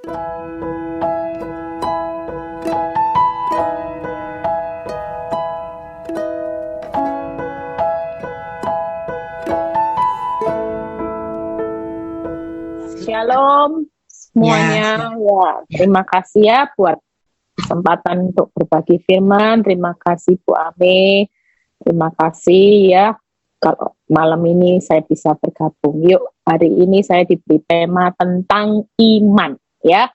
Shalom semuanya. Ya, terima kasih ya buat kesempatan untuk berbagi firman. Terima kasih Bu Ame. Terima kasih ya kalau malam ini saya bisa bergabung. Yuk, hari ini saya diberi tema tentang iman ya.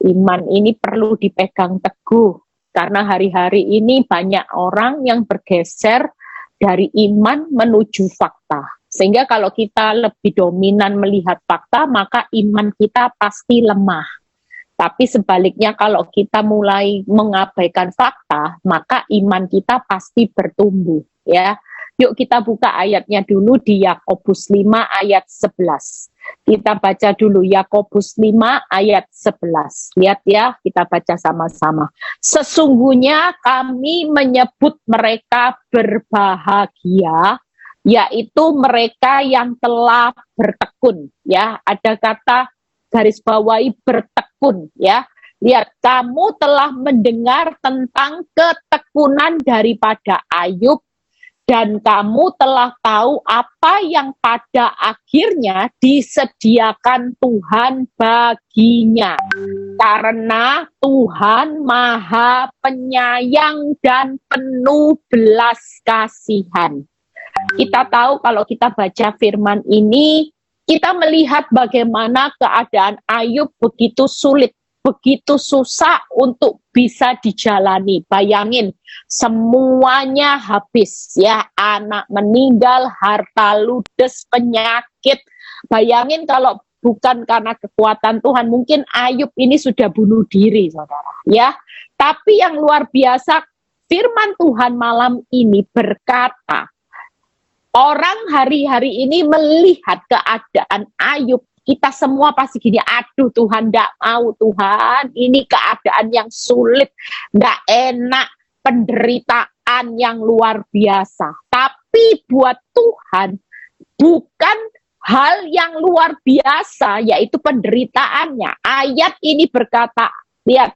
Iman ini perlu dipegang teguh karena hari-hari ini banyak orang yang bergeser dari iman menuju fakta. Sehingga kalau kita lebih dominan melihat fakta, maka iman kita pasti lemah. Tapi sebaliknya kalau kita mulai mengabaikan fakta, maka iman kita pasti bertumbuh. Ya, yuk kita buka ayatnya dulu di Yakobus 5 ayat 11. Kita baca dulu Yakobus 5 ayat 11. Lihat ya, kita baca sama-sama. Sesungguhnya kami menyebut mereka berbahagia, yaitu mereka yang telah bertekun, ya. Ada kata garis bawahi bertekun, ya. Lihat, kamu telah mendengar tentang ketekunan daripada Ayub, dan kamu telah tahu apa yang pada akhirnya disediakan Tuhan baginya. Karena Tuhan Maha Penyayang dan penuh belas kasihan. Kita tahu kalau kita baca firman ini, kita melihat bagaimana keadaan Ayub begitu sulit, begitu susah untuk bisa dijalani. Bayangin, semuanya habis ya, anak meninggal, harta ludes, penyakit. Bayangin kalau bukan karena kekuatan Tuhan, mungkin Ayub ini sudah bunuh diri, saudara. Ya, tapi yang luar biasa, firman Tuhan malam ini berkata, orang hari-hari ini melihat keadaan Ayub, kita semua pasti gini, aduh Tuhan tidak mau Tuhan, ini keadaan yang sulit, tidak enak, penderitaan yang luar biasa. Tapi buat Tuhan, bukan hal yang luar biasa, yaitu penderitaannya. Ayat ini berkata, lihat,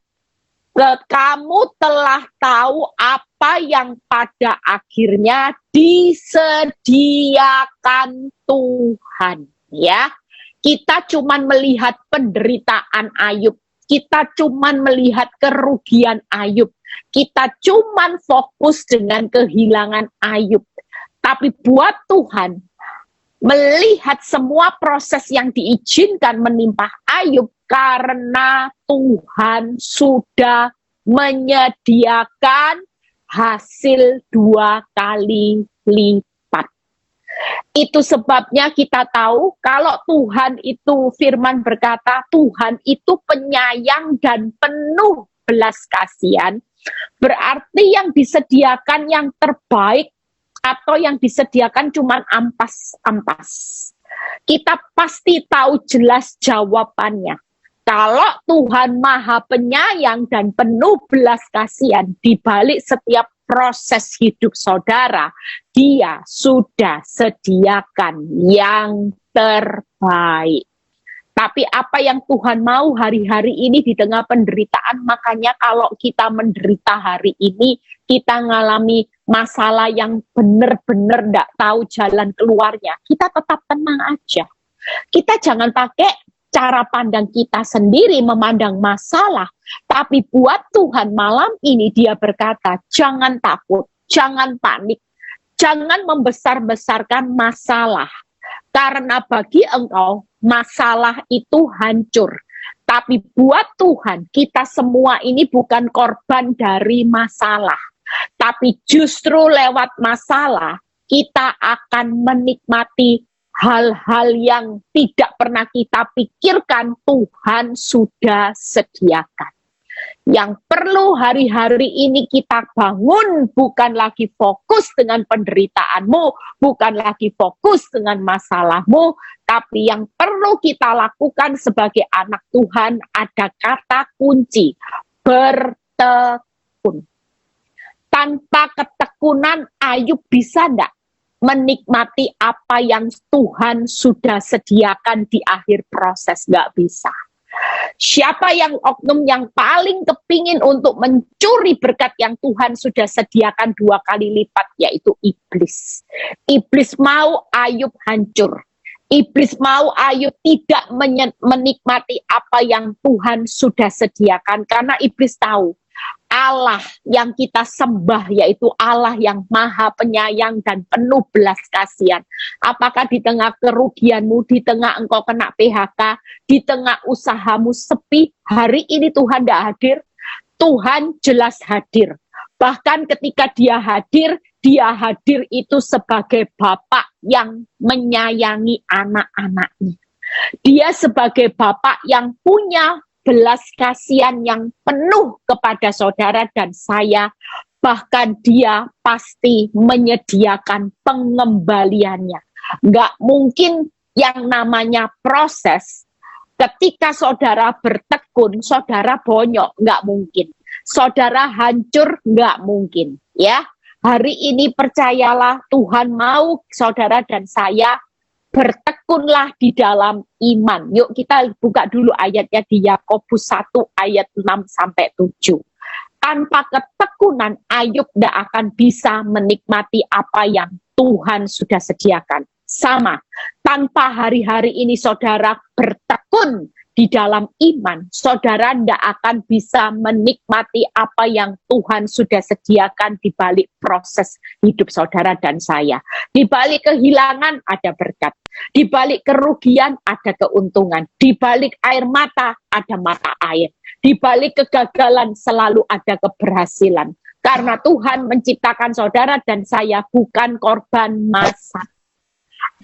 kamu telah tahu apa yang pada akhirnya disediakan Tuhan, ya. Kita cuman melihat penderitaan Ayub, kita cuman melihat kerugian Ayub, kita cuman fokus dengan kehilangan Ayub. Tapi buat Tuhan, melihat semua proses yang diizinkan menimpa Ayub, karena Tuhan sudah menyediakan hasil 2 kali lipat. Itu sebabnya kita tahu kalau Tuhan itu, firman berkata, Tuhan itu penyayang dan penuh belas kasihan, berarti yang disediakan yang terbaik atau yang disediakan cuma ampas-ampas. Kita pasti tahu jelas jawabannya. Kalau Tuhan Maha Penyayang dan penuh belas kasihan di balik setiap proses hidup saudara, Dia sudah sediakan yang terbaik. Tapi apa yang Tuhan mau hari-hari ini di tengah penderitaan, makanya kalau kita menderita hari ini, kita ngalami masalah yang benar-benar tidak tahu jalan keluarnya, kita tetap tenang aja. Kita jangan pakai cara pandang kita sendiri memandang masalah, tapi buat Tuhan malam ini Dia berkata, jangan takut, jangan panik, jangan membesar-besarkan masalah, karena bagi engkau masalah itu hancur. Tapi buat Tuhan, kita semua ini bukan korban dari masalah, tapi justru lewat masalah kita akan menikmati hal-hal yang tidak pernah kita pikirkan Tuhan sudah sediakan. Yang perlu hari-hari ini kita bangun bukan lagi fokus dengan penderitaanmu, bukan lagi fokus dengan masalahmu, tapi yang perlu kita lakukan sebagai anak Tuhan ada kata kunci, bertekun. Tanpa ketekunan Ayub bisa enggak menikmati apa yang Tuhan sudah sediakan di akhir proses? Nggak bisa. Siapa yang oknum yang paling kepingin untuk mencuri berkat yang Tuhan sudah sediakan 2 kali lipat, yaitu iblis. Iblis mau Ayub hancur. Iblis mau Ayub tidak menikmati apa yang Tuhan sudah sediakan, karena iblis tahu Allah yang kita sembah yaitu Allah yang maha penyayang dan penuh belas kasihan. Apakah di tengah kerugianmu, di tengah engkau kena PHK, di tengah usahamu sepi, hari ini Tuhan tidak hadir? Tuhan jelas hadir. Bahkan ketika dia hadir itu sebagai Bapak yang menyayangi anak-anaknya. Dia sebagai Bapak yang punya belas kasihan yang penuh kepada saudara dan saya, bahkan dia pasti menyediakan pengembaliannya. Nggak mungkin yang namanya proses, ketika saudara bertekun, saudara bonyok, nggak mungkin. Saudara hancur, nggak mungkin. Ya, hari ini percayalah, Tuhan mau saudara dan saya bertekunlah di dalam iman. Yuk kita buka dulu ayatnya di Yakobus 1 ayat 6-7. Tanpa ketekunan, Ayub tidak akan bisa menikmati apa yang Tuhan sudah sediakan. Sama, tanpa hari-hari ini saudara bertekun di dalam iman, saudara tidak akan bisa menikmati apa yang Tuhan sudah sediakan di balik proses hidup saudara dan saya. Di balik kehilangan ada berkat, di balik kerugian ada keuntungan, di balik air mata ada mata air, di balik kegagalan selalu ada keberhasilan. Karena Tuhan menciptakan saudara dan saya bukan korban masalah.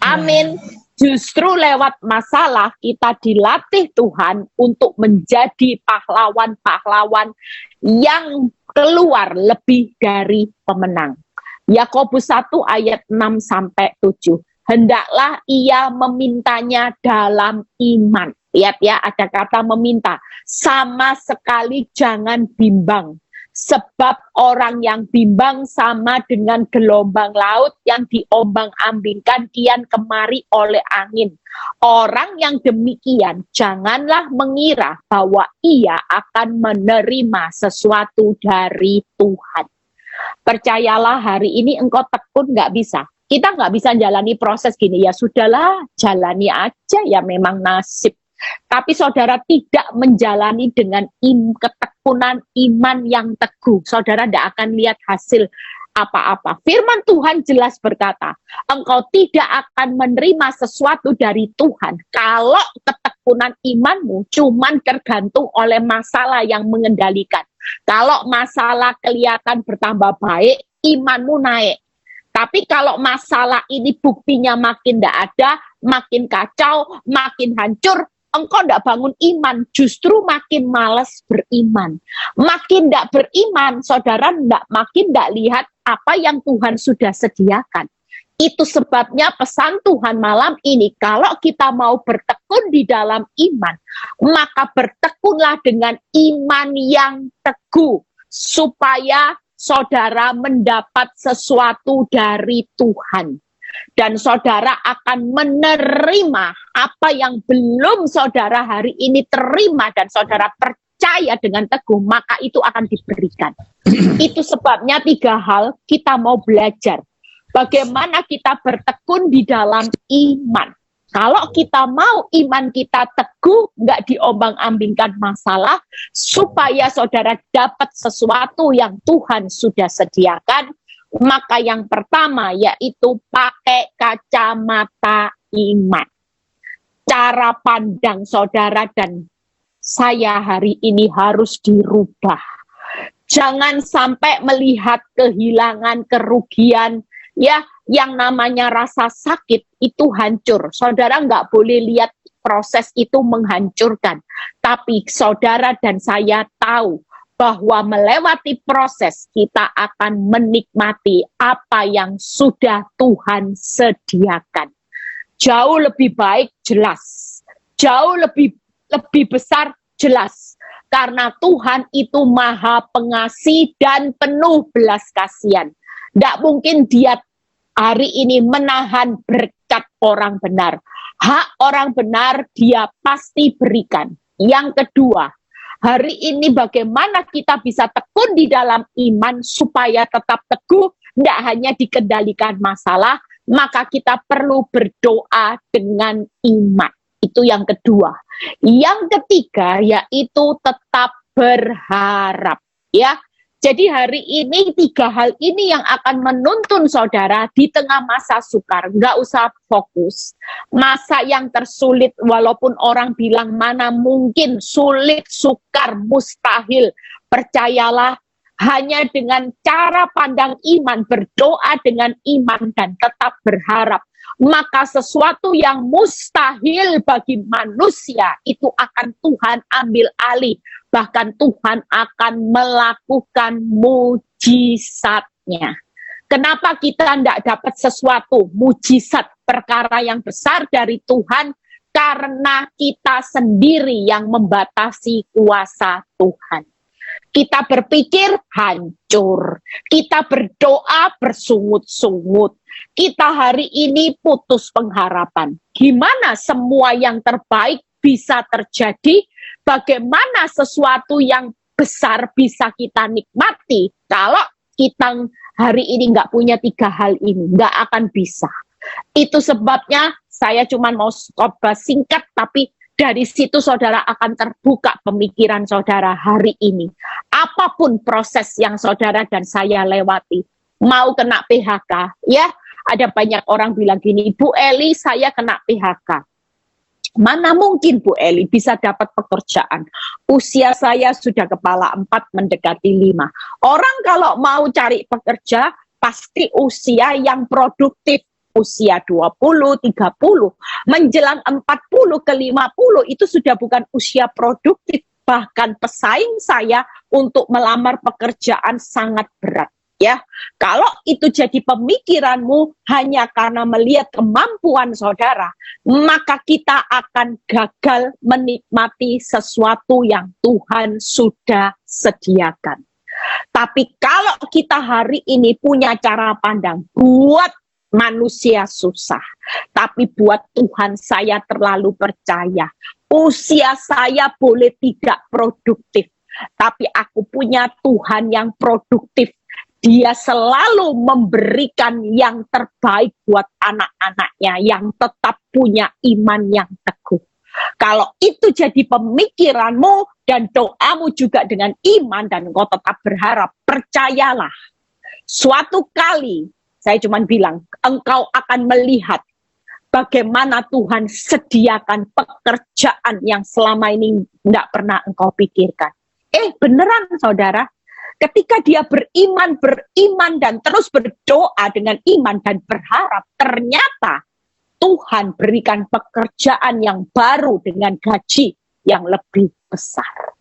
Amin. Justru lewat masalah kita dilatih Tuhan untuk menjadi pahlawan-pahlawan yang keluar lebih dari pemenang. Yakobus 1 ayat 6-7. Hendaklah ia memintanya dalam iman. Lihat ya, ada kata meminta. Sama sekali jangan bimbang. Sebab orang yang bimbang sama dengan gelombang laut yang diombang-ambingkan kian kemari oleh angin. Orang yang demikian janganlah mengira bahwa ia akan menerima sesuatu dari Tuhan. Percayalah, hari ini engkau tekun nggak bisa. Kita nggak bisa jalani proses gini, ya sudahlah, jalani aja, ya memang nasib. Tapi saudara tidak menjalani dengan ketekunan iman yang teguh, saudara tidak akan lihat hasil apa-apa. Firman Tuhan jelas berkata, engkau tidak akan menerima sesuatu dari Tuhan kalau ketekunan imanmu cuman tergantung oleh masalah yang mengendalikan. Kalau masalah kelihatan bertambah baik, imanmu naik. Tapi kalau masalah ini buktinya makin tidak ada, makin kacau, makin hancur, engkau tidak bangun iman, justru makin malas beriman. Makin tidak beriman, saudara makin tidak lihat apa yang Tuhan sudah sediakan. Itu sebabnya pesan Tuhan malam ini, kalau kita mau bertekun di dalam iman, maka bertekunlah dengan iman yang teguh, supaya saudara mendapat sesuatu dari Tuhan. Dan saudara akan menerima apa yang belum saudara hari ini terima dan saudara percaya dengan teguh, maka itu akan diberikan. Itu sebabnya 3 hal kita mau belajar. Bagaimana kita bertekun di dalam iman. Kalau kita mau iman kita teguh, nggak diombang-ambingkan masalah, supaya saudara dapat sesuatu yang Tuhan sudah sediakan, maka yang pertama yaitu pakai kacamata iman. Cara pandang saudara dan saya hari ini harus dirubah. Jangan sampai melihat kehilangan, kerugian, ya yang namanya rasa sakit itu hancur. Saudara nggak boleh lihat proses itu menghancurkan. Tapi saudara dan saya tahu bahwa melewati proses kita akan menikmati apa yang sudah Tuhan sediakan. Jauh lebih baik, jelas. Jauh lebih besar, jelas. Karena Tuhan itu maha pengasih dan penuh belas kasihan. Tidak mungkin dia hari ini menahan berkat orang benar. Hak orang benar dia pasti berikan. Yang kedua, hari ini bagaimana kita bisa tekun di dalam iman supaya tetap teguh, tidak hanya dikendalikan masalah, maka kita perlu berdoa dengan iman. Itu yang kedua. Yang ketiga yaitu tetap berharap, ya. Jadi hari ini 3 hal ini yang akan menuntun saudara di tengah masa sukar. Nggak usah fokus. Masa yang tersulit, walaupun orang bilang mana mungkin, sulit, sukar, mustahil. Percayalah, hanya dengan cara pandang iman, berdoa dengan iman dan tetap berharap, maka sesuatu yang mustahil bagi manusia itu akan Tuhan ambil alih. Bahkan Tuhan akan melakukan mujizatnya. Kenapa kita tidak dapat sesuatu mujizat, perkara yang besar dari Tuhan? Karena kita sendiri yang membatasi kuasa Tuhan. Kita berpikir hancur, kita berdoa bersungut-sungut, kita hari ini putus pengharapan. Gimana semua yang terbaik bisa terjadi? Bagaimana sesuatu yang besar bisa kita nikmati kalau kita hari ini nggak punya 3 hal ini? Nggak akan bisa. Itu sebabnya saya cuma mau coba singkat, tapi dari situ saudara akan terbuka pemikiran saudara hari ini. Apapun proses yang saudara dan saya lewati, mau kena PHK, ya, ada banyak orang bilang gini, Bu Eli saya kena PHK. Mana mungkin Bu Eli bisa dapat pekerjaan? Usia saya sudah kepala 4 mendekati 5. Orang kalau mau cari pekerja pasti usia yang produktif. Usia 20, 30, menjelang 40 ke 50 itu sudah bukan usia produktif. Bahkan pesaing saya untuk melamar pekerjaan sangat berat. Ya, kalau itu jadi pemikiranmu hanya karena melihat kemampuan saudara, maka kita akan gagal menikmati sesuatu yang Tuhan sudah sediakan. Tapi kalau kita hari ini punya cara pandang, buat manusia susah, tapi buat Tuhan saya terlalu percaya. Usia saya boleh tidak produktif, tapi aku punya Tuhan yang produktif. Dia selalu memberikan yang terbaik buat anak-anaknya yang tetap punya iman yang teguh. Kalau itu jadi pemikiranmu dan doamu juga dengan iman dan engkau tetap berharap, percayalah, suatu kali saya cuma bilang, engkau akan melihat bagaimana Tuhan sediakan pekerjaan yang selama ini tidak pernah engkau pikirkan. Beneran saudara, ketika dia beriman dan terus berdoa dengan iman dan berharap, ternyata Tuhan berikan pekerjaan yang baru dengan gaji yang lebih besar.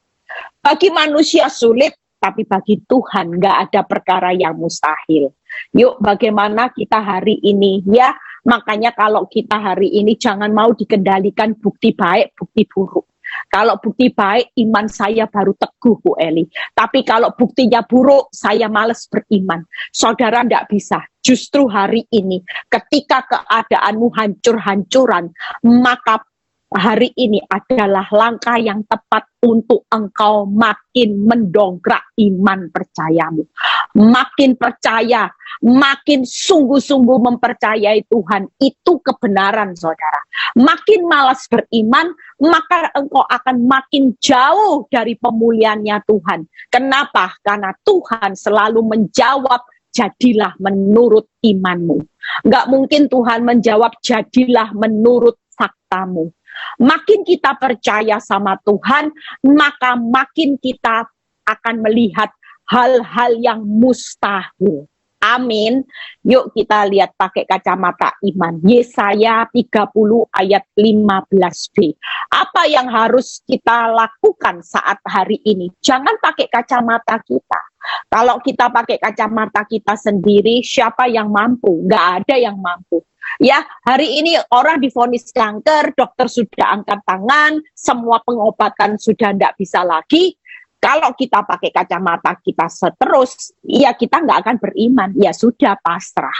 Bagi manusia sulit, tapi bagi Tuhan nggak ada perkara yang mustahil. Yuk, bagaimana kita hari ini, ya, makanya kalau kita hari ini jangan mau dikendalikan bukti baik, bukti buruk. Kalau bukti baik, iman saya baru teguh, Bu Eli. Tapi kalau buktinya buruk, saya malas beriman. Saudara tidak bisa. Justru hari ini, ketika keadaanmu hancur-hancuran, maka hari ini adalah langkah yang tepat untuk engkau makin mendongkrak iman percayamu. Makin percaya, makin sungguh-sungguh mempercayai Tuhan. Itu kebenaran saudara. Makin malas beriman, maka engkau akan makin jauh dari pemulihannya Tuhan. Kenapa? Karena Tuhan selalu menjawab, jadilah menurut imanmu. Nggak mungkin Tuhan menjawab, jadilah menurut faktamu. Makin kita percaya sama Tuhan, maka makin kita akan melihat hal-hal yang mustahil. Amin. Yuk kita lihat pakai kacamata iman. Yesaya 30 ayat 15b. Apa yang harus kita lakukan saat hari ini? Jangan pakai kacamata kita. Kalau kita pakai kacamata kita sendiri, siapa yang mampu? Nggak ada yang mampu. Ya, hari ini orang divonis kanker, dokter sudah angkat tangan, semua pengobatan sudah tidak bisa lagi. Kalau kita pakai kacamata kita seterus, ya kita nggak akan beriman, ya sudah pasrah.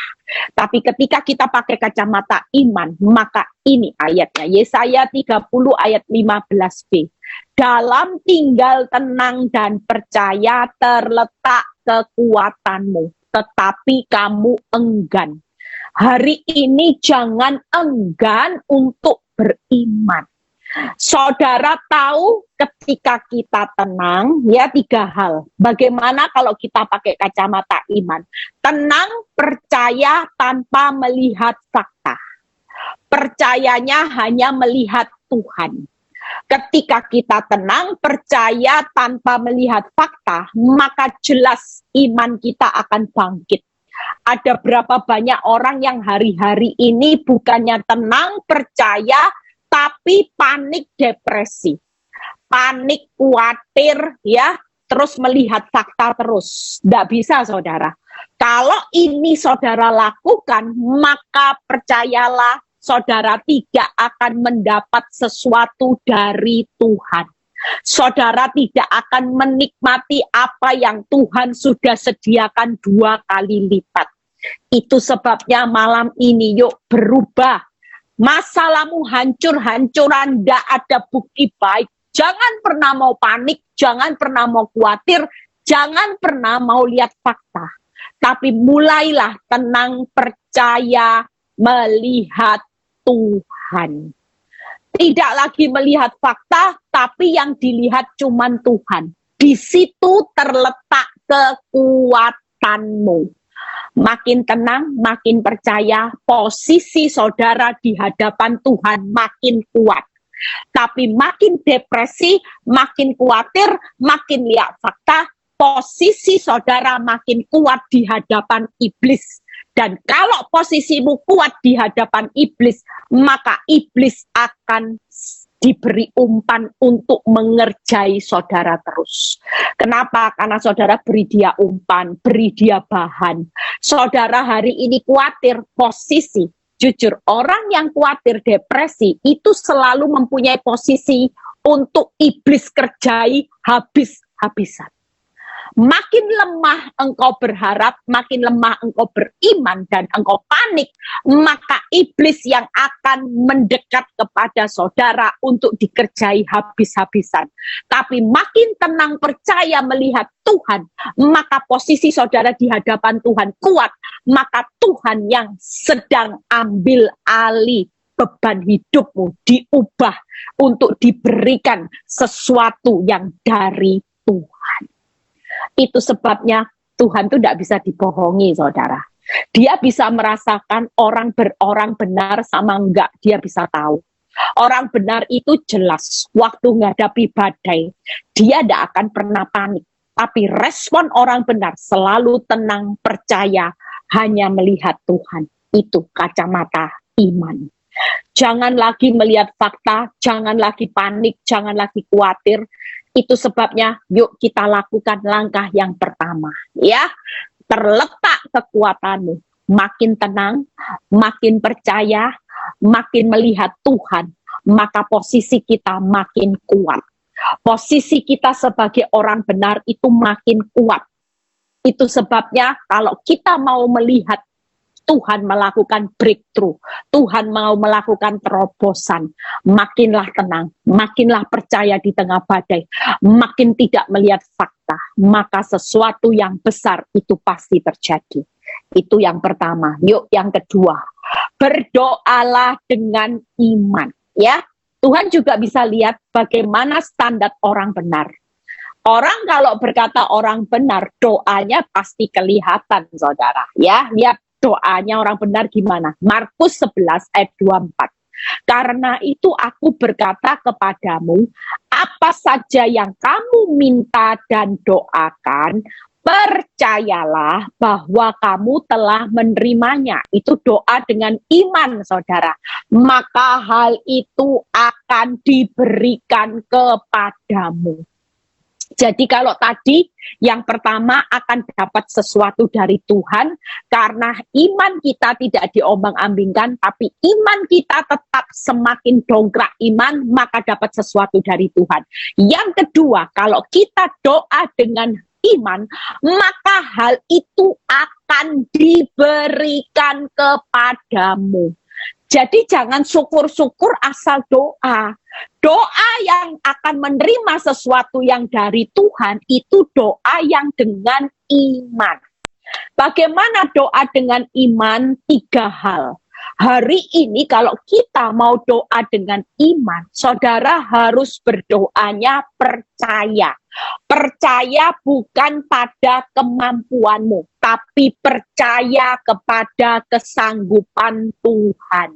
Tapi ketika kita pakai kacamata iman, maka ini ayatnya, Yesaya 30 ayat 15b. Dalam tinggal tenang dan percaya terletak kekuatanmu, tetapi kamu enggan. Hari ini jangan enggan untuk beriman. Saudara tahu ketika kita tenang, ya 3 hal. Bagaimana kalau kita pakai kacamata iman? Tenang, percaya tanpa melihat fakta. Percayanya hanya melihat Tuhan. Ketika kita tenang, percaya tanpa melihat fakta, maka jelas iman kita akan bangkit. Ada berapa banyak orang yang hari-hari ini bukannya tenang, percaya, tapi panik, depresi, panik, khawatir, ya, terus melihat fakta terus. Tidak bisa, saudara. Kalau ini saudara lakukan, maka percayalah, saudara tidak akan mendapat sesuatu dari Tuhan. Saudara tidak akan menikmati apa yang Tuhan sudah sediakan 2 kali lipat. Itu sebabnya malam ini yuk berubah. Masalahmu hancur-hancuran, tidak ada bukti baik. Jangan pernah mau panik, jangan pernah mau khawatir, jangan pernah mau lihat fakta. Tapi mulailah tenang, percaya, melihat Tuhan. Tidak lagi melihat fakta, tapi yang dilihat cuman Tuhan. Di situ terletak kekuatanmu. Makin tenang, makin percaya, posisi saudara di hadapan Tuhan makin kuat. Tapi makin depresi, makin khawatir, makin lihat fakta, posisi saudara makin kuat di hadapan iblis. Dan kalau posisimu kuat di hadapan iblis, maka iblis akan diberi umpan untuk mengerjai saudara terus. Kenapa? Karena saudara beri dia umpan, beri dia bahan. Saudara hari ini khawatir, posisi. Jujur, orang yang khawatir, depresi, itu selalu mempunyai posisi untuk iblis kerjai habis-habisan. Makin lemah engkau berharap, makin lemah engkau beriman dan engkau panik, maka iblis yang akan mendekat kepada saudara untuk dikerjai habis-habisan. Tapi makin tenang percaya melihat Tuhan, maka posisi saudara di hadapan Tuhan kuat, maka Tuhan yang sedang ambil alih beban hidupmu diubah untuk diberikan sesuatu yang dari Tuhan. Itu sebabnya Tuhan itu tidak bisa dibohongi, saudara. Dia bisa merasakan orang benar sama enggak, dia bisa tahu. Orang benar itu jelas, waktu menghadapi badai, dia tidak akan pernah panik. Tapi respon orang benar selalu tenang, percaya, hanya melihat Tuhan. Itu kacamata iman. Jangan lagi melihat fakta, jangan lagi panik, jangan lagi khawatir. Itu sebabnya yuk kita lakukan langkah yang pertama, ya. Terletak kekuatanmu, makin tenang, makin percaya, makin melihat Tuhan, maka posisi kita makin kuat. Posisi kita sebagai orang benar itu makin kuat. Itu sebabnya kalau kita mau melihat Tuhan melakukan breakthrough, Tuhan mau melakukan terobosan, makinlah tenang, makinlah percaya di tengah badai, makin tidak melihat fakta, maka sesuatu yang besar itu pasti terjadi. Itu yang pertama. Yuk yang kedua, berdoalah dengan iman, ya. Tuhan juga bisa lihat bagaimana standar orang benar. Orang kalau berkata orang benar, doanya pasti kelihatan, saudara, ya. Lihat doanya orang benar gimana? Markus 11 ayat 24. Karena itu aku berkata kepadamu, apa saja yang kamu minta dan doakan, percayalah bahwa kamu telah menerimanya. Itu doa dengan iman, saudara. Maka hal itu akan diberikan kepadamu. Jadi kalau tadi yang pertama akan dapat sesuatu dari Tuhan karena iman kita tidak diombang-ambingkan, tapi iman kita tetap semakin dongkrak iman, maka dapat sesuatu dari Tuhan. Yang kedua, kalau kita doa dengan iman, maka hal itu akan diberikan kepadamu. Jadi jangan syukur-syukur asal doa. Doa yang akan menerima sesuatu yang dari Tuhan itu doa yang dengan iman. Bagaimana doa dengan iman? 3 hal. Hari ini kalau kita mau doa dengan iman, saudara harus berdoanya percaya. Percaya bukan pada kemampuanmu, tapi percaya kepada kesanggupan Tuhan.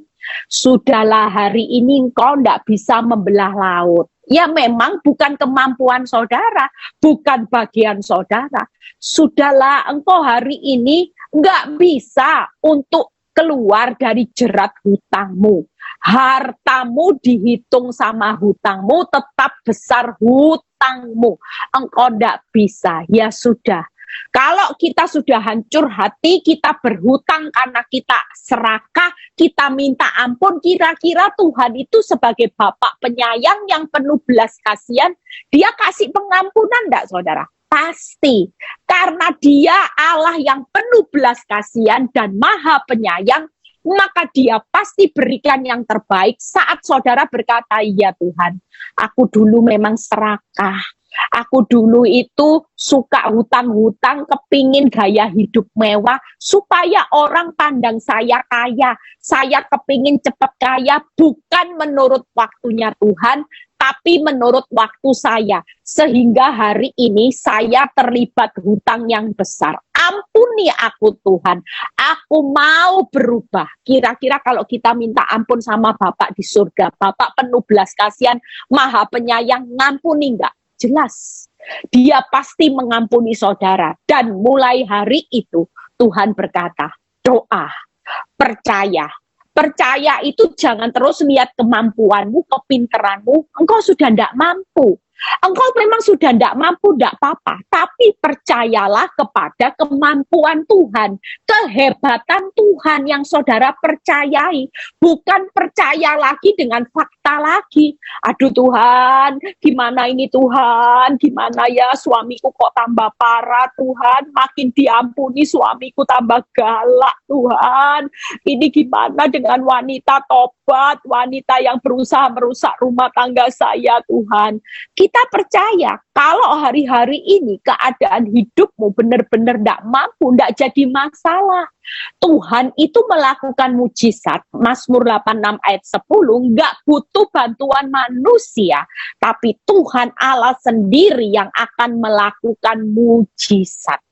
Sudahlah, hari ini engkau tidak bisa membelah laut. Ya memang bukan kemampuan saudara, bukan bagian saudara. Sudahlah, engkau hari ini nggak bisa untuk keluar dari jerat hutangmu. Hartamu dihitung sama hutangmu, tetap besar hutangmu. Engkau nggak bisa, ya sudah. Kalau kita sudah hancur hati, kita berhutang karena kita serakah, kita minta ampun, kira-kira Tuhan itu sebagai Bapak penyayang yang penuh belas kasihan, dia kasih pengampunan enggak, saudara? Pasti. Karena dia Allah yang penuh belas kasihan dan maha penyayang, maka dia pasti berikan yang terbaik saat saudara berkata, ya Tuhan, aku dulu memang serakah. Aku dulu itu suka hutang-hutang, kepingin gaya hidup mewah, supaya orang pandang saya kaya. Saya kepingin cepat kaya, bukan menurut waktunya Tuhan, tapi menurut waktu saya. Sehingga hari ini saya terlibat hutang yang besar. Ampuni aku Tuhan, aku mau berubah. Kira-kira kalau kita minta ampun sama Bapak di surga, Bapak penuh belas kasihan, maha penyayang, ngampuni enggak? Jelas, dia pasti mengampuni saudara. Dan mulai hari itu Tuhan berkata, doa, percaya. Percaya itu jangan terus lihat kemampuanmu, kepinteranmu, engkau sudah tidak mampu. Engkau memang sudah tidak mampu, tidak apa-apa. Tapi percayalah kepada kemampuan Tuhan, kehebatan Tuhan yang saudara percayai. Bukan percaya lagi dengan fakta lagi. Aduh Tuhan, gimana ini Tuhan? Gimana ya suamiku kok tambah parah Tuhan? Makin diampuni suamiku tambah galak Tuhan. Ini gimana dengan wanita tobat, wanita yang berusaha merusak rumah tangga saya Tuhan. Kita percaya kalau hari-hari ini keadaan hidupmu benar-benar tidak mampu, tidak jadi masalah. Tuhan itu melakukan mujizat, Mazmur 86 ayat 10, nggak butuh bantuan manusia, tapi Tuhan Allah sendiri yang akan melakukan mujizat.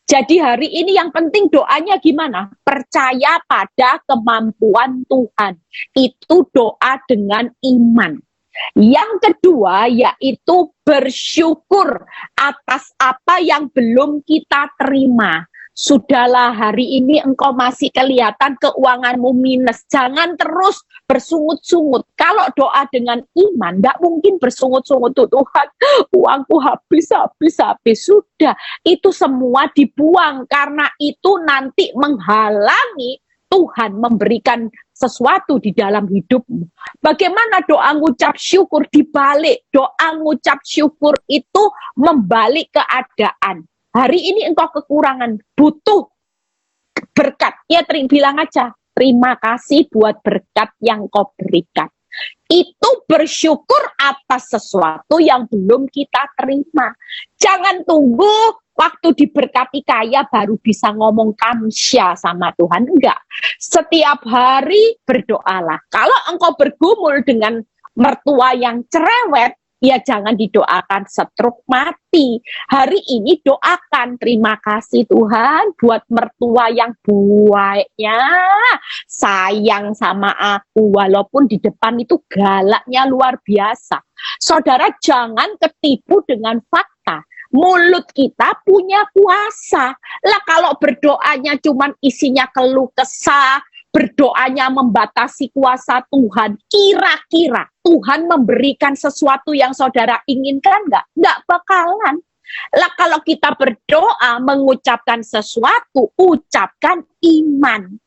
Jadi hari ini yang penting doanya gimana? Percaya pada kemampuan Tuhan. Itu doa dengan iman. Yang kedua yaitu bersyukur atas apa yang belum kita terima. Sudahlah, hari ini engkau masih kelihatan keuanganmu minus. Jangan terus bersungut-sungut. Kalau doa dengan iman, tidak mungkin bersungut-sungut. Tuhan, uangku habis. Sudah, itu semua dibuang. Karena itu nanti menghalangi Tuhan memberikan sesuatu di dalam hidupmu. Bagaimana doa ngucap syukur dibalik? Doa ngucap syukur itu membalik keadaan. Hari ini engkau kekurangan, butuh berkat. Ya bilang aja, terima kasih buat berkat yang kau berikan. Itu bersyukur atas sesuatu yang belum kita terima. Jangan tunggu waktu diberkati kaya baru bisa ngomong kamsya sama Tuhan. Enggak. Setiap hari berdoalah. Kalau engkau bergumul dengan mertua yang cerewet, ya jangan didoakan stroke mati. Hari ini doakan, terima kasih Tuhan buat mertua yang baiknya, sayang sama aku, walaupun di depan itu galaknya luar biasa. Saudara jangan ketipu dengan fakta. Mulut kita punya kuasa. Lah kalau berdoanya cuman isinya keluh kesah, berdoanya membatasi kuasa Tuhan, kira-kira Tuhan memberikan sesuatu yang saudara inginkan enggak? Enggak bakalan. Lah kalau kita berdoa mengucapkan sesuatu, ucapkan iman.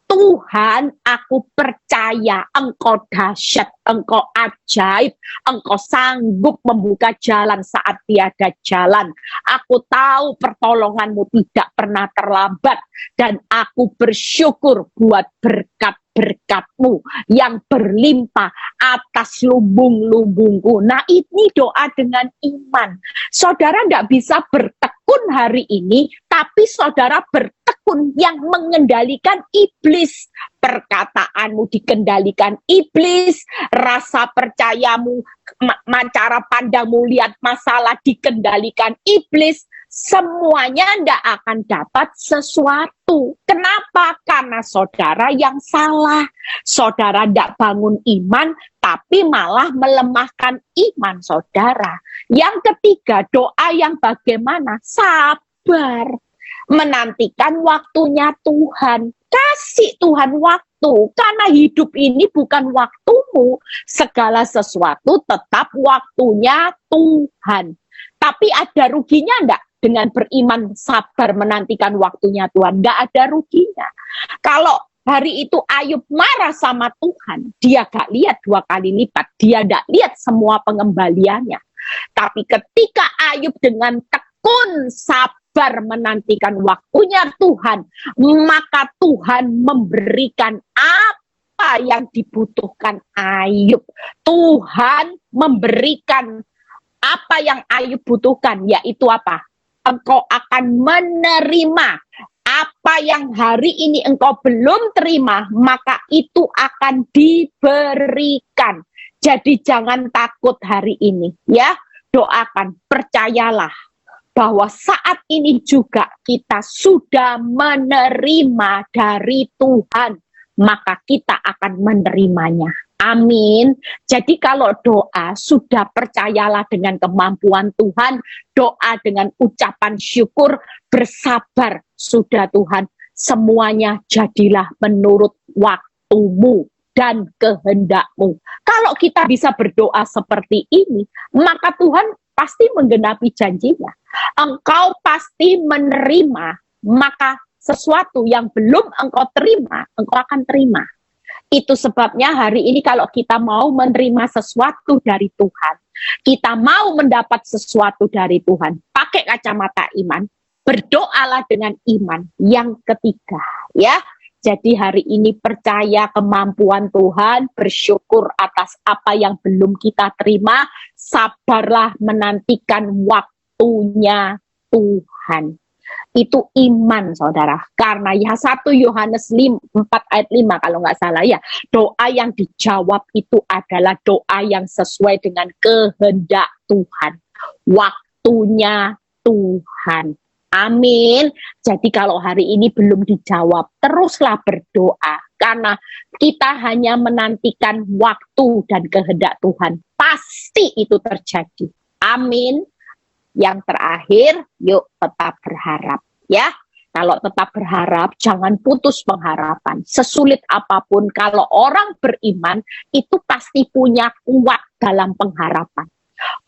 Tuhan, aku percaya Engkau dahsyat, Engkau ajaib, Engkau sanggup membuka jalan saat tiada jalan. Aku tahu pertolongan-Mu tidak pernah terlambat, dan aku bersyukur buat berkat berkat-Mu yang berlimpah atas lumbung-lumbungku. Nah, ini doa dengan iman. Saudara tidak bisa bertekun hari ini, tapi saudara bertekun yang mengendalikan iblis. Perkataanmu dikendalikan iblis, rasa percayamu, cara pandangmu lihat masalah dikendalikan iblis. Semuanya tidak akan dapat sesuatu. Kenapa? Karena saudara yang salah. Saudara tidak bangun iman, tapi malah melemahkan iman saudara. Yang ketiga, doa yang bagaimana? Sabar. Menantikan waktunya Tuhan. Kasih Tuhan waktu. Karena hidup ini bukan waktumu. Segala sesuatu tetap waktunya Tuhan. Tapi ada ruginya enggak? Dengan beriman sabar menantikan waktunya Tuhan. Enggak ada ruginya. Kalau hari itu Ayub marah sama Tuhan, dia gak lihat 2 kali lipat. Dia gak lihat semua pengembaliannya. Tapi ketika Ayub dengan tekun sabar menantikan waktunya Tuhan, maka Tuhan memberikan apa yang dibutuhkan Ayub. Tuhan memberikan apa yang Ayub butuhkan, yaitu apa? Engkau akan menerima apa yang hari ini engkau belum terima, maka itu akan diberikan. Jadi jangan takut hari ini, ya. Doakan, percayalah bahwa saat ini juga kita sudah menerima dari Tuhan, maka kita akan menerimanya. Amin. Jadi kalau doa, sudah percayalah dengan kemampuan Tuhan, doa dengan ucapan syukur, bersabar, sudah Tuhan, semuanya jadilah menurut waktumu dan kehendak-Mu. Kalau kita bisa berdoa seperti ini, maka Tuhan pasti menggenapi janjinya. Engkau pasti menerima, maka sesuatu yang belum engkau terima, engkau akan terima. Itu sebabnya hari ini kalau kita mau menerima sesuatu dari Tuhan, kita mau mendapat sesuatu dari Tuhan, pakai kacamata iman, berdoalah dengan iman. Yang ketiga, ya. Jadi hari ini percaya kemampuan Tuhan, bersyukur atas apa yang belum kita terima, sabarlah menantikan waktunya Tuhan. Itu iman saudara, karena ya 1 Yohanes 4 ayat 5 kalau nggak salah ya, doa yang dijawab itu adalah doa yang sesuai dengan kehendak Tuhan, waktunya Tuhan. Amin. Jadi kalau hari ini belum dijawab, teruslah berdoa, karena kita hanya menantikan waktu dan kehendak Tuhan, pasti itu terjadi. Amin. Yang terakhir, yuk tetap berharap, ya. Kalau tetap berharap, jangan putus pengharapan. Sesulit apapun, kalau orang beriman, itu pasti punya kuat dalam pengharapan.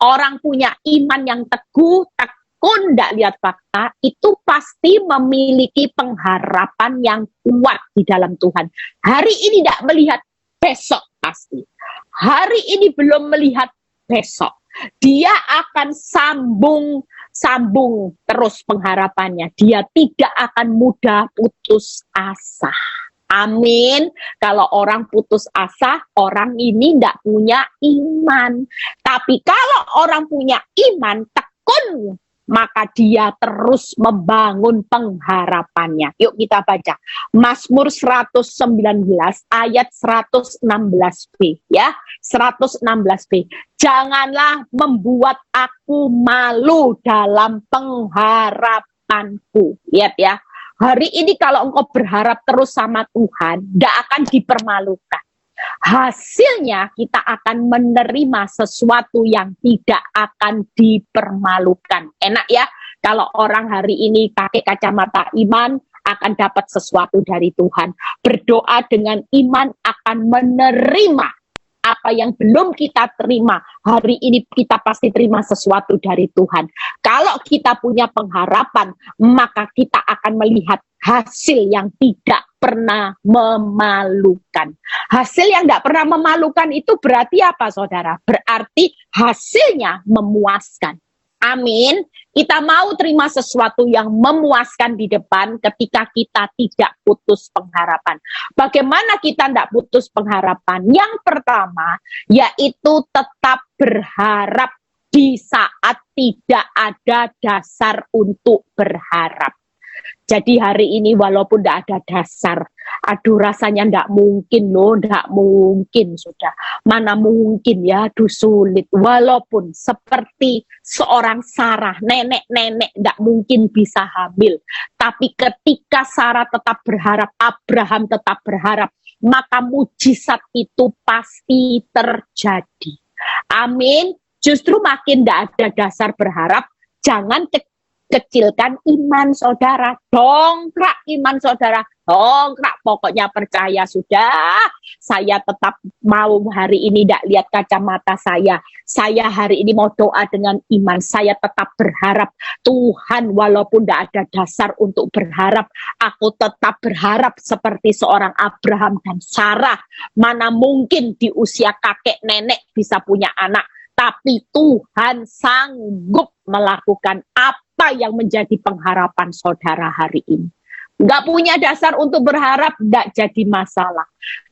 Orang punya iman yang teguh, tekun, tidak lihat fakta, itu pasti memiliki pengharapan yang kuat di dalam Tuhan. Hari ini tidak melihat, besok pasti. Hari ini belum melihat, besok dia akan sambung terus pengharapannya. Dia tidak akan mudah putus asa. Amin. Kalau orang putus asa, orang ini tidak punya iman. Tapi kalau orang punya iman, tekun, maka dia terus membangun pengharapannya. Yuk kita baca Mazmur 119 ayat 116b, ya. 116b. Janganlah membuat aku malu dalam pengharapanku. Lihat ya. Hari ini kalau engkau berharap terus sama Tuhan, tidak akan dipermalukan. Hasilnya kita akan menerima sesuatu yang tidak akan dipermalukan. Enak ya, kalau orang hari ini pakai kacamata iman, akan dapat sesuatu dari Tuhan. Berdoa dengan iman akan menerima apa yang belum kita terima. Hari ini kita pasti terima sesuatu dari Tuhan. Kalau kita punya pengharapan, maka kita akan melihat hasil yang tidak pernah memalukan. Hasil yang tidak pernah memalukan itu berarti apa, saudara? Berarti hasilnya memuaskan. Amin. Kita mau terima sesuatu yang memuaskan di depan ketika kita tidak putus pengharapan. Bagaimana kita tidak putus pengharapan? Yang pertama, yaitu tetap berharap di saat tidak ada dasar untuk berharap. Jadi hari ini walaupun tidak ada dasar, aduh rasanya tidak mungkin loh, tidak mungkin sudah. Mana mungkin ya, aduh sulit. Walaupun seperti seorang Sarah, nenek-nenek tidak mungkin bisa hamil. Tapi ketika Sarah tetap berharap, Abraham tetap berharap, maka mujizat itu pasti terjadi. Amin. Justru makin tidak ada dasar berharap, jangan kecilkan iman saudara, dongkrak iman saudara, dongkrak, pokoknya percaya sudah, saya tetap mau hari ini tidak lihat kacamata saya hari ini mau doa dengan iman, saya tetap berharap, Tuhan walaupun tidak ada dasar untuk berharap, aku tetap berharap seperti seorang Abraham dan Sarah, mana mungkin di usia kakek nenek bisa punya anak, tapi Tuhan sanggup melakukan apa yang menjadi pengharapan saudara hari ini. Nggak punya dasar untuk berharap, nggak jadi masalah.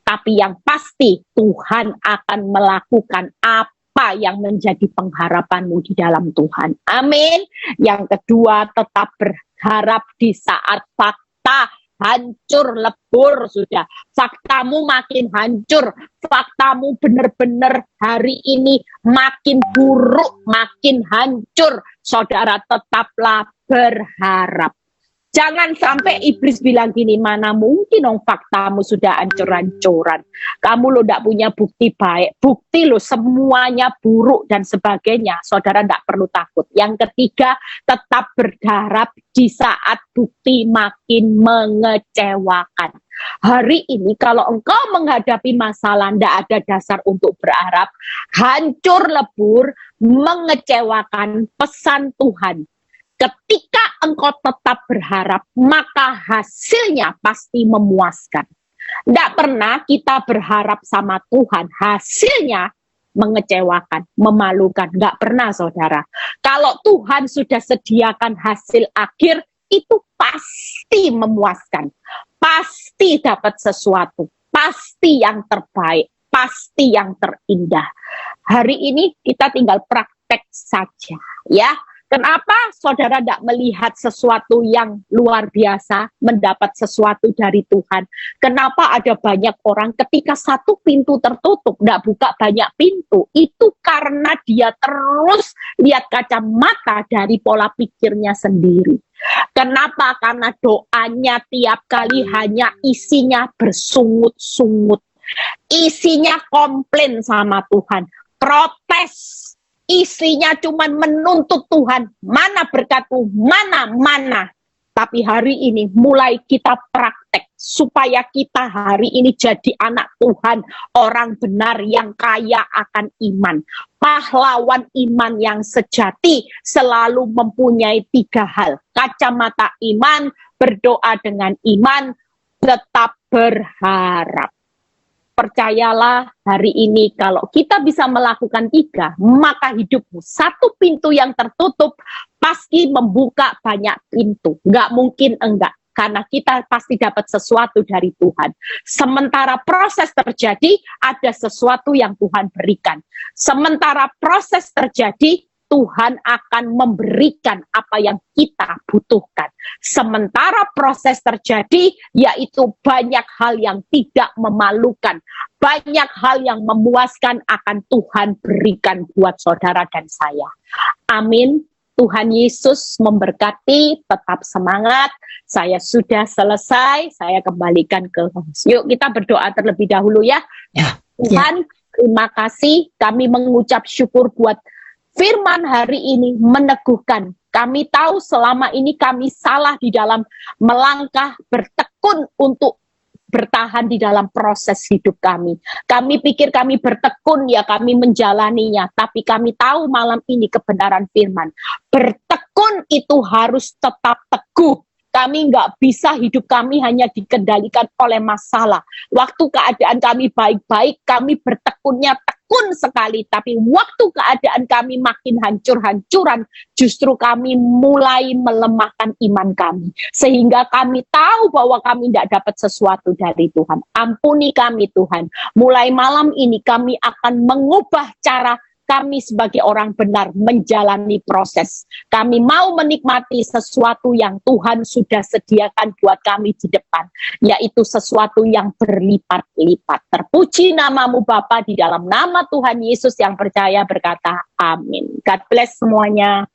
Tapi yang pasti Tuhan akan melakukan apa yang menjadi pengharapanmu di dalam Tuhan. Amin. Yang kedua, tetap berharap di saat fakta hancur lebur sudah. Faktamu makin hancur. Faktamu benar-benar hari ini makin buruk, makin hancur. Saudara tetaplah berharap. Jangan sampai iblis bilang gini, mana mungkin dong faktamu sudah hancur-hancuran. Kamu lo tidak punya bukti baik, bukti lo semuanya buruk dan sebagainya. Saudara tidak perlu takut. Yang ketiga, tetap berharap di saat bukti makin mengecewakan. Hari ini kalau engkau menghadapi masalah, tidak ada dasar untuk berharap, hancur lebur, mengecewakan, pesan Tuhan. Ketika engkau tetap berharap, maka hasilnya pasti memuaskan. Tidak pernah kita berharap sama Tuhan, hasilnya mengecewakan, memalukan. Tidak pernah saudara. Kalau Tuhan sudah sediakan hasil akhir, itu pasti memuaskan. Pasti dapat sesuatu, pasti yang terbaik, pasti yang terindah. Hari ini kita tinggal praktek saja ya. Kenapa saudara tidak melihat sesuatu yang luar biasa, mendapat sesuatu dari Tuhan? Kenapa ada banyak orang ketika satu pintu tertutup, tidak buka banyak pintu? Itu karena dia terus lihat kacamata dari pola pikirnya sendiri. Kenapa? Karena doanya tiap kali hanya isinya bersungut-sungut. Isinya komplain sama Tuhan, protes. Isinya cuma menuntut Tuhan, mana berkatmu, mana. Tapi hari ini mulai kita praktek, supaya kita hari ini jadi anak Tuhan, orang benar yang kaya akan iman. Pahlawan iman yang sejati selalu mempunyai 3 hal. Kacamata iman, berdoa dengan iman, tetap berharap. Percayalah hari ini kalau kita bisa melakukan 3, maka hidupmu satu pintu yang tertutup pasti membuka banyak pintu. Nggak mungkin enggak, karena kita pasti dapat sesuatu dari Tuhan. Sementara proses terjadi, ada sesuatu yang Tuhan berikan. Sementara proses terjadi, Tuhan akan memberikan apa yang kita butuhkan. Sementara proses terjadi, yaitu banyak hal yang tidak memalukan. Banyak hal yang memuaskan akan Tuhan berikan buat saudara dan saya. Amin. Tuhan Yesus memberkati, tetap semangat. Saya sudah selesai, saya kembalikan ke host. Yuk kita berdoa terlebih dahulu ya. Tuhan, terima kasih. Kami mengucap syukur buat firman hari ini meneguhkan. Kami tahu selama ini kami salah di dalam melangkah, bertekun untuk bertahan di dalam proses hidup kami. Kami pikir kami bertekun, ya kami menjalaninya. Tapi kami tahu malam ini kebenaran firman. Bertekun itu harus tetap teguh. Kami nggak bisa hidup kami hanya dikendalikan oleh masalah. Waktu keadaan kami baik-baik, kami bertekunnya tekun sekali, tapi waktu keadaan kami makin hancur-hancuran, justru kami mulai melemahkan iman kami, sehingga kami tahu bahwa kami tidak dapat sesuatu dari Tuhan. Ampuni kami Tuhan, mulai malam ini kami akan mengubah cara kami sebagai orang benar menjalani proses. Kami mau menikmati sesuatu yang Tuhan sudah sediakan buat kami di depan, yaitu sesuatu yang berlipat-lipat. Terpuji namamu Bapa, di dalam nama Tuhan Yesus yang percaya berkata amin. God bless semuanya.